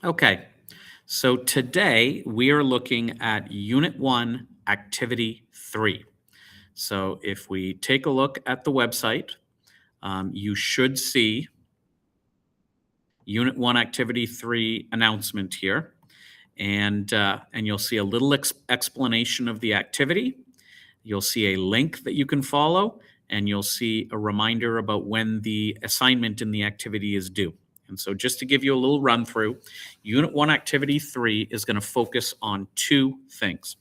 Okay, so today we are looking at Unit 1, Activity 3. So if we take a look at the website, you should see Unit 1, Activity 3 announcement here. And you'll see a little explanation of the activity. You'll see a link that you can follow, and you'll see a reminder about when the assignment in the activity is due. And so just to give you a little run through, Unit 1 Activity 3 is going to focus on two things.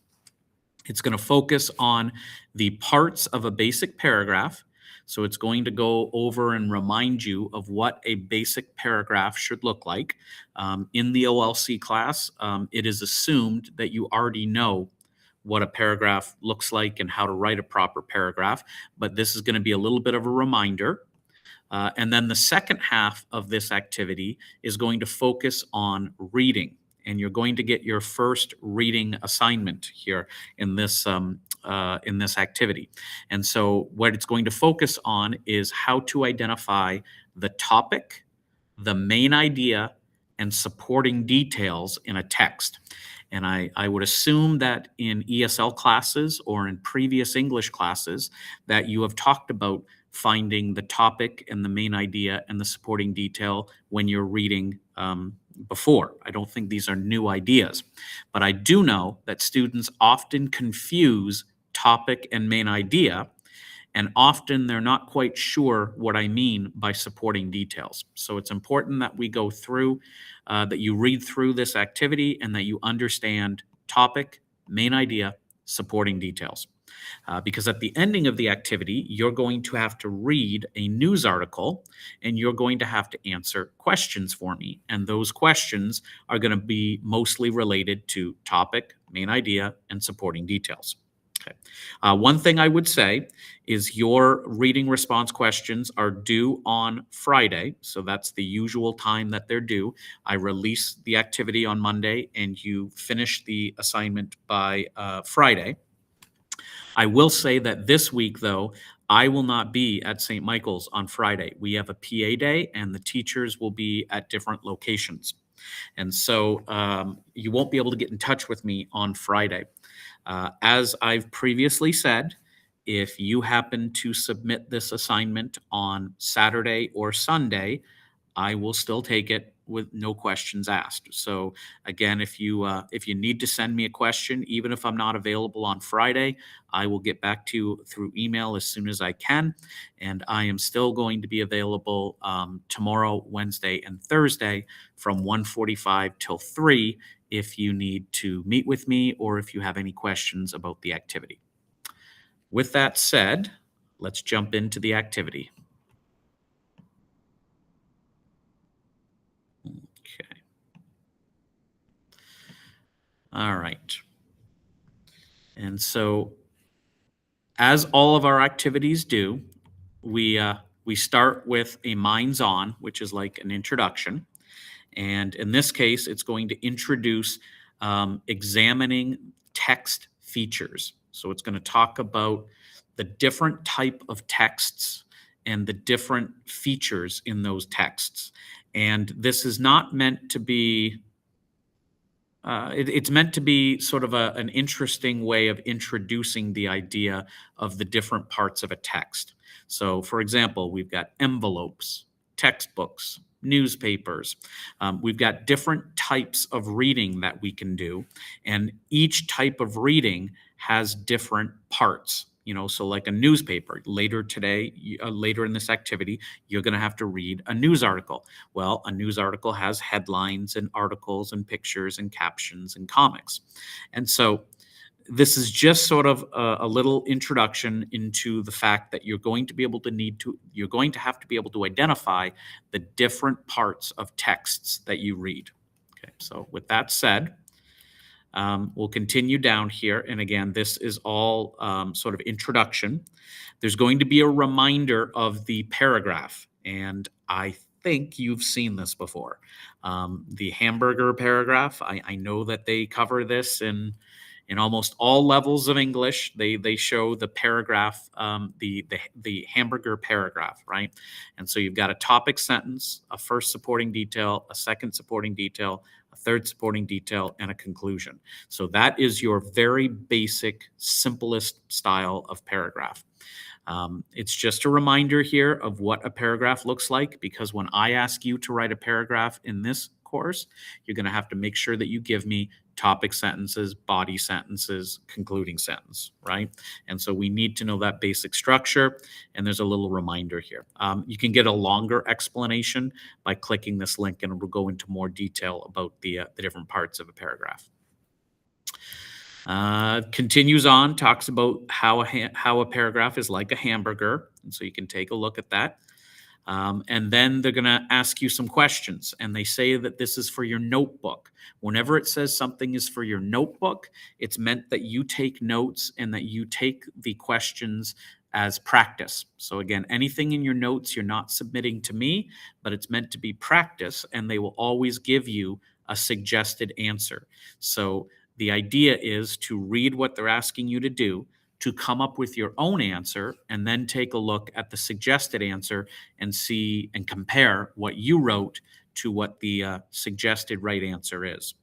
It's going to focus on the parts of a basic paragraph. So it's going to go over and remind you of what a basic paragraph should look like. In the OLC class, it is assumed that you already know what a paragraph looks like and how to write a proper paragraph, but this is going to be a little bit of a reminder. And then the second half of this activity is going to focus on reading. And you're going to get your first reading assignment here in this activity. And so what it's going to focus on is how to identify the topic, the main idea, and supporting details in a text. And I would assume that in ESL classes or in previous English classes that you have talked about finding the topic and the main idea and the supporting detail when you're reading before. I don't think these are new ideas, but I do know that students often confuse topic and main idea, and often they're not quite sure what I mean by supporting details. So it's important that we go through, that you read through this activity and that you understand topic, main idea, supporting details. Because at the ending of the activity, you're going to have to read a news article and you're going to have to answer questions for me. And those questions are going to be mostly related to topic, main idea, and supporting details. Okay. One thing I would say is your reading response questions are due on Friday. So that's the usual time that they're due. I release the activity on Monday and you finish the assignment by Friday. I will say that this week, though, I will not be at St. Michael's on Friday. We have a PA day, and the teachers will be at different locations. And so you won't be able to get in touch with me on Friday. As I've previously said, if you happen to submit this assignment on Saturday or Sunday, I will still take it with no questions asked. So again, if you need to send me a question, even if I'm not available on Friday, I will get back to you through email as soon as I can. And I am still going to be available tomorrow, Wednesday, and Thursday from 1:45 till 3 if you need to meet with me or if you have any questions about the activity. With that said, let's jump into the activity. Okay. All right. And so, as all of our activities do, we start with a minds on, which is like an introduction. And in this case, it's going to introduce examining text features. So it's going to talk about the different type of texts and the different features in those texts. And this is not meant to be it's meant to be sort of an interesting way of introducing the idea of the different parts of a text. So, for example, we've got envelopes, textbooks, newspapers. We've got different types of reading that we can do, and each type of reading has different parts. So like a newspaper, later today, later in this activity, you're going to have to read a news article. Well, a news article has headlines and articles and pictures and captions and comics. And so this is just sort of a little introduction into the fact that you're going to have to be able to identify the different parts of texts that you read. Okay, so with that said, we'll continue down here. And again, this is all sort of introduction. There's going to be a reminder of the paragraph. And I think you've seen this before. The hamburger paragraph, I know that they cover this in In almost all levels of English, they show the paragraph, the hamburger paragraph, right? And so you've got a topic sentence, a first supporting detail, a second supporting detail, a third supporting detail, and a conclusion. So that is your very basic, simplest style of paragraph. It's just a reminder here of what a paragraph looks like, because when I ask you to write a paragraph in this course, you're going to have to make sure that you give me topic sentences, body sentences, concluding sentence, right? And so we need to know that basic structure, and there's a little reminder here. You can get a longer explanation by clicking this link, and we'll go into more detail about the different parts of a paragraph. Continues on, talks about how a paragraph is like a hamburger, and so you can take a look at that. And then they're going to ask you some questions, and they say that this is for your notebook. Whenever it says something is for your notebook, it's meant that you take notes and that you take the questions as practice. So again, anything in your notes you're not submitting to me, but it's meant to be practice, and they will always give you a suggested answer. So the idea is to read what they're asking you to do, to come up with your own answer, and then take a look at the suggested answer and see and compare what you wrote to what the suggested right answer is.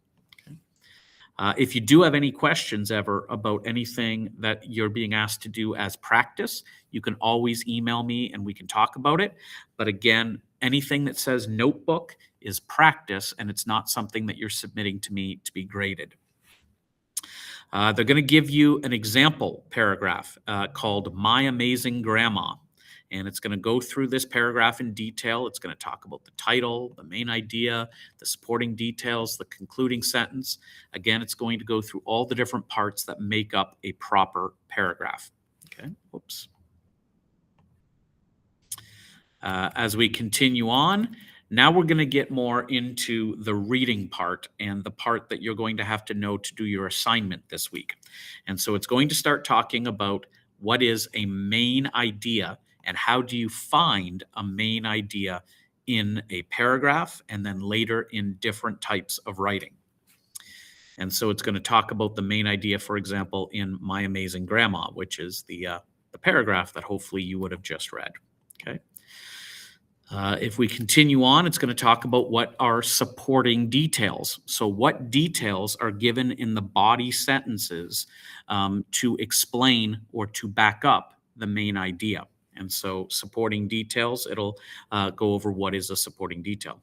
Okay. If you do have any questions ever about anything that you're being asked to do as practice, you can always email me and we can talk about it. But again, anything that says notebook is practice, and it's not something that you're submitting to me to be graded. They're going to give you an example paragraph called My Amazing Grandma. And it's going to go through this paragraph in detail. It's going to talk about the title, the main idea, the supporting details, the concluding sentence. Again, it's going to go through all the different parts that make up a proper paragraph. Okay, whoops. As we continue on, now we're going to get more into the reading part, and the part that you're going to have to know to do your assignment this week. And so it's going to start talking about what is a main idea and how do you find a main idea in a paragraph and then later in different types of writing. And so it's going to talk about the main idea, for example, in My Amazing Grandma, which is the paragraph that hopefully you would have just read. Okay. If we continue on, it's going to talk about what are supporting details. So what details are given in the body sentences to explain or to back up the main idea. And so supporting details, it'll go over what is a supporting detail.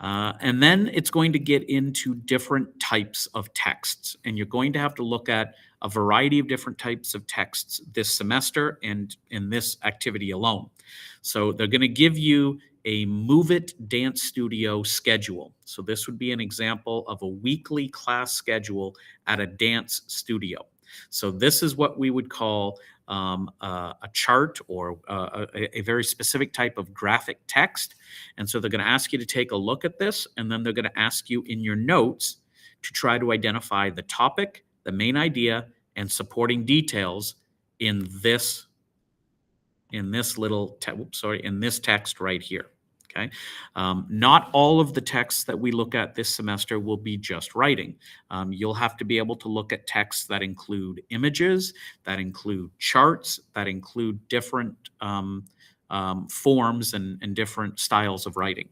And then it's going to get into different types of texts. And you're going to have to look at a variety of different types of texts this semester and in this activity alone. So they're going to give you a Move It Dance Studio schedule. So this would be an example of a weekly class schedule at a dance studio. So this is what we would call a chart or a very specific type of graphic text. And so they're going to ask you to take a look at this, and then they're going to ask you in your notes to try to identify the topic, the main idea, and supporting details in this text right here. Okay. Not all of the texts that we look at this semester will be just writing. You'll have to be able to look at texts that include images, that include charts, that include different forms and different styles of writing.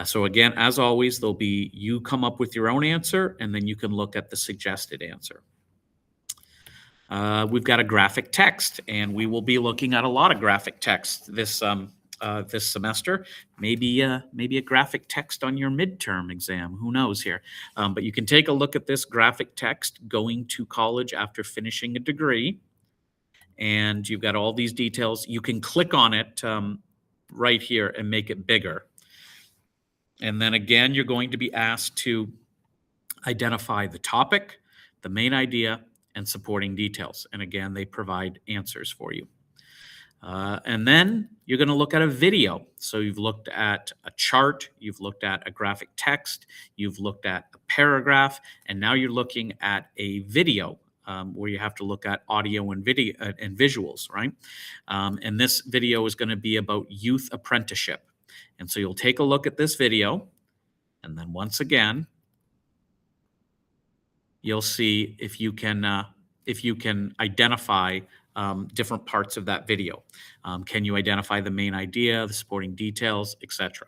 So again, as always, there'll be you come up with your own answer, and then you can look at the suggested answer. We've got a graphic text, and we will be looking at a lot of graphic text this semester. Maybe a graphic text on your midterm exam. Who knows here? But you can take a look at this graphic text going to college after finishing a degree, and you've got all these details. You can click on it right here and make it bigger. And then again, you're going to be asked to identify the topic, the main idea, and supporting details. And again, they provide answers for you. And then you're going to look at a video. So you've looked at a chart, you've looked at a graphic text, you've looked at a paragraph, and now you're looking at a video where you have to look at audio and video and visuals, right? And this video is going to be about youth apprenticeship. And so you'll take a look at this video, and then once again, you'll see if you can identify different parts of that video. Can you identify the main idea, the supporting details, etc.?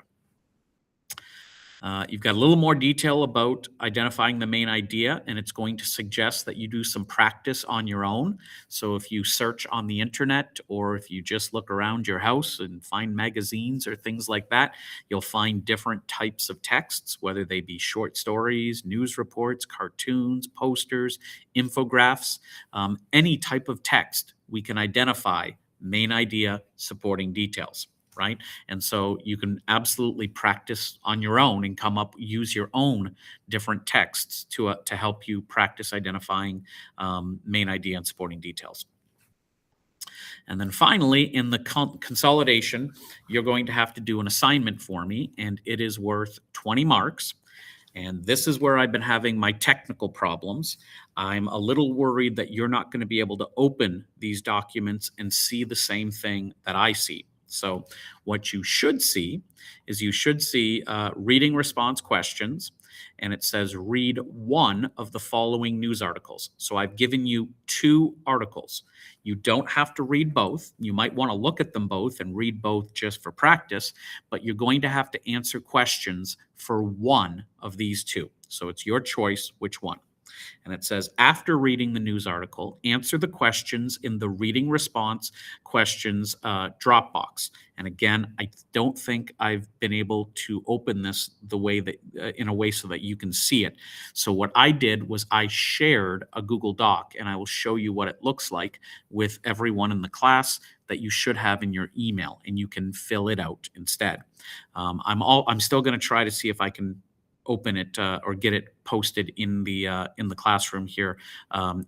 You've got a little more detail about identifying the main idea, and it's going to suggest that you do some practice on your own. So if you search on the internet or if you just look around your house and find magazines or things like that, you'll find different types of texts, whether they be short stories, news reports, cartoons, posters, infographics, any type of text. We can identify main idea, supporting details, right? And so you can absolutely practice on your own and use your own different texts to help you practice identifying main idea and supporting details. And then finally, in the consolidation, you're going to have to do an assignment for me, and it is worth 20 marks. And this is where I've been having my technical problems. I'm a little worried that you're not going to be able to open these documents and see the same thing that I see. So what you should see is reading response questions, and it says read one of the following news articles. So I've given you 2 articles. You don't have to read both. You might want to look at them both and read both just for practice, but you're going to have to answer questions for one of these 2. So it's your choice which one. And it says, after reading the news article, answer the questions in the reading response questions drop box. And again, I don't think I've been able to open this the way that in a way so that you can see it. So what I did was I shared a Google Doc, and I will show you what it looks like with everyone in the class that you should have in your email, and you can fill it out instead. I'm still going to try to see if I can open it or get it posted in the classroom here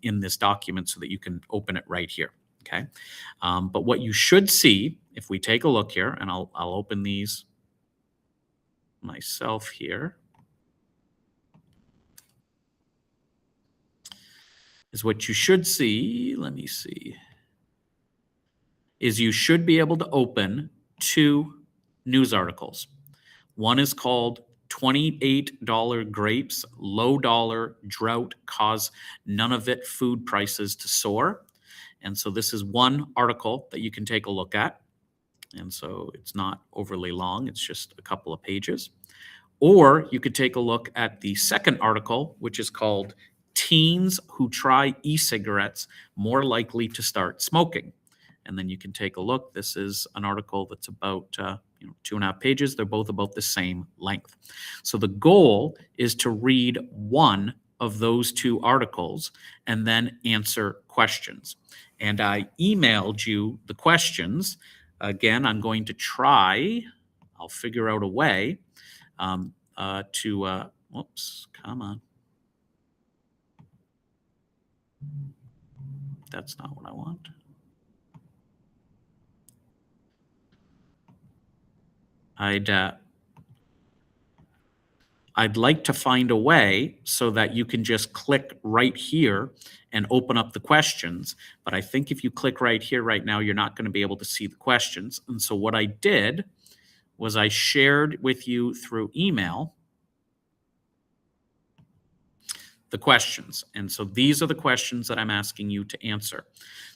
in this document so that you can open it right here. Okay. But what you should see, if we take a look here, and I'll open these myself here, is what you should see. Let me see. Is you should be able to open 2 news articles. One is called $28 grapes, low dollar drought cause Nunavut food prices to soar. And so this is one article that you can take a look at. And so it's not overly long, it's just a couple of pages. Or you could take a look at the second article, which is called Teens Who Try E-Cigarettes More Likely to Start Smoking. And then you can take a look. This is an article that's about 2.5 pages. They're both about the same length. So the goal is to read one of those 2 articles and then answer questions. And I emailed you the questions. Again, I'm going to try, I'll figure out a way whoops, come on. That's not what I want. I'd like to find a way so that you can just click right here and open up the questions. But I think if you click right here right now, you're not going to be able to see the questions. And so what I did was I shared with you through email the questions. And so these are the questions that I'm asking you to answer.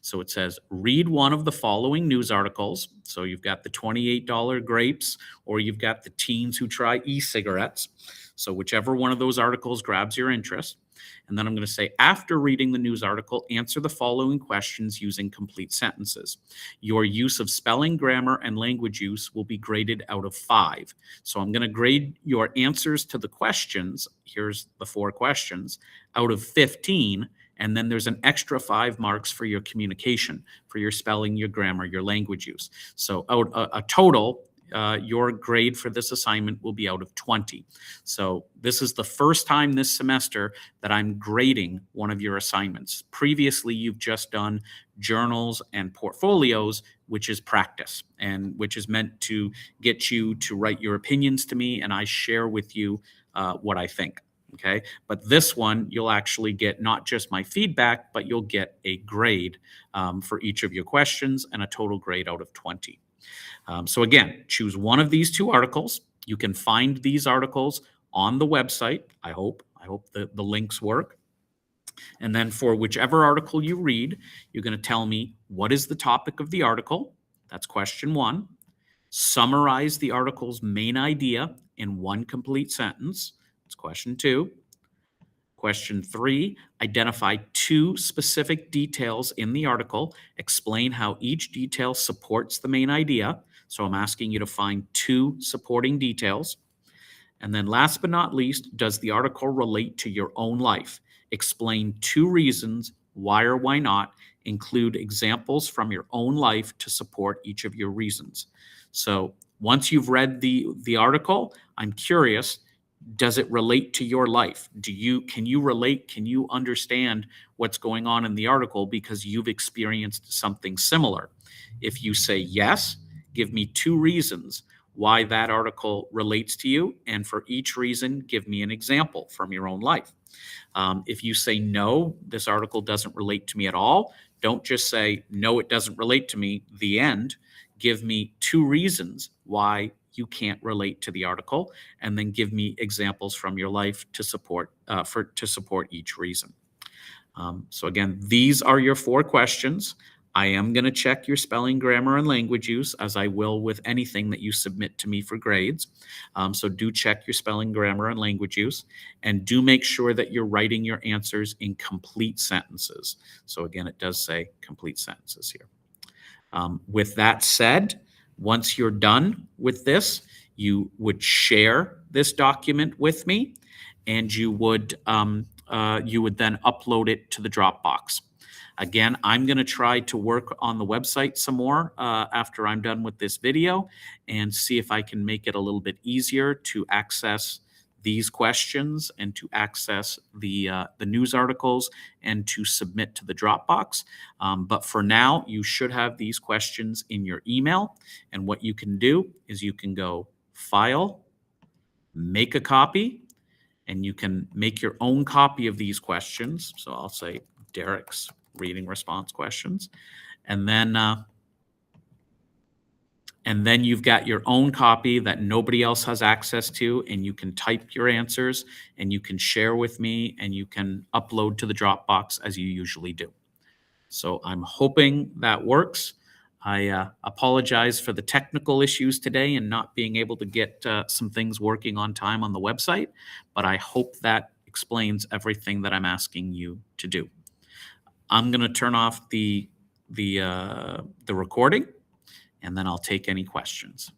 So it says, read one of the following news articles. So you've got the $28 grapes, or you've got the teens who try e-cigarettes. So whichever one of those articles grabs your interest. And then I'm going to say, after reading the news article, answer the following questions using complete sentences. Your use of spelling, grammar, and language use will be graded out of 5. So I'm going to grade your answers to the questions. Here's the 4 questions out of 15. And then there's an extra 5 marks for your communication, for your spelling, your grammar, your language use. So out a total, your grade for this assignment will be out of 20. So this is the first time this semester that I'm grading one of your assignments. Previously, you've just done journals and portfolios, which is practice, and which is meant to get you to write your opinions to me, and I share with you what I think. Okay, but this one, you'll actually get not just my feedback, but you'll get a grade for each of your questions and a total grade out of 20. So again, choose one of these 2 articles. You can find these articles on the website. I hope the links work. And then for whichever article you read, you're going to tell me what is the topic of the article. That's question 1. Summarize the article's main idea in one complete sentence. That's question 2. Question 3, identify 2 specific details in the article. Explain how each detail supports the main idea. So I'm asking you to find 2 supporting details. And then last but not least, does the article relate to your own life? Explain 2 reasons why or why not. Include examples from your own life to support each of your reasons. So once you've read the article, I'm curious, does it relate to your life? Can you relate? Can you understand what's going on in the article because you've experienced something similar? If you say yes, give me 2 reasons why that article relates to you, and for each reason, give me an example from your own life. If you say no, this article doesn't relate to me at all, don't just say no, it doesn't relate to me, the end. Give me 2 reasons why you can't relate to the article, and then give me examples from your life to support each reason. So again, these are your 4 questions. I am going to check your spelling, grammar, and language use, as I will with anything that you submit to me for grades. So do check your spelling, grammar, and language use, and do make sure that you're writing your answers in complete sentences. So again, it does say complete sentences here. With that said, once you're done with this, you would share this document with me, and you would then upload it to the Dropbox. Again, I'm going to try to work on the website some more after I'm done with this video, and see if I can make it a little bit easier to access these questions and to access the news articles and to submit to the Dropbox. But for now, you should have these questions in your email. And what you can do is you can go File, Make a Copy, and you can make your own copy of these questions. So I'll say Derek's reading response questions. And then you've got your own copy that nobody else has access to, and you can type your answers, and you can share with me, and you can upload to the Dropbox as you usually do. So I'm hoping that works. I apologize for the technical issues today and not being able to get some things working on time on the website, but I hope that explains everything that I'm asking you to do. I'm going to turn off the recording, and then I'll take any questions.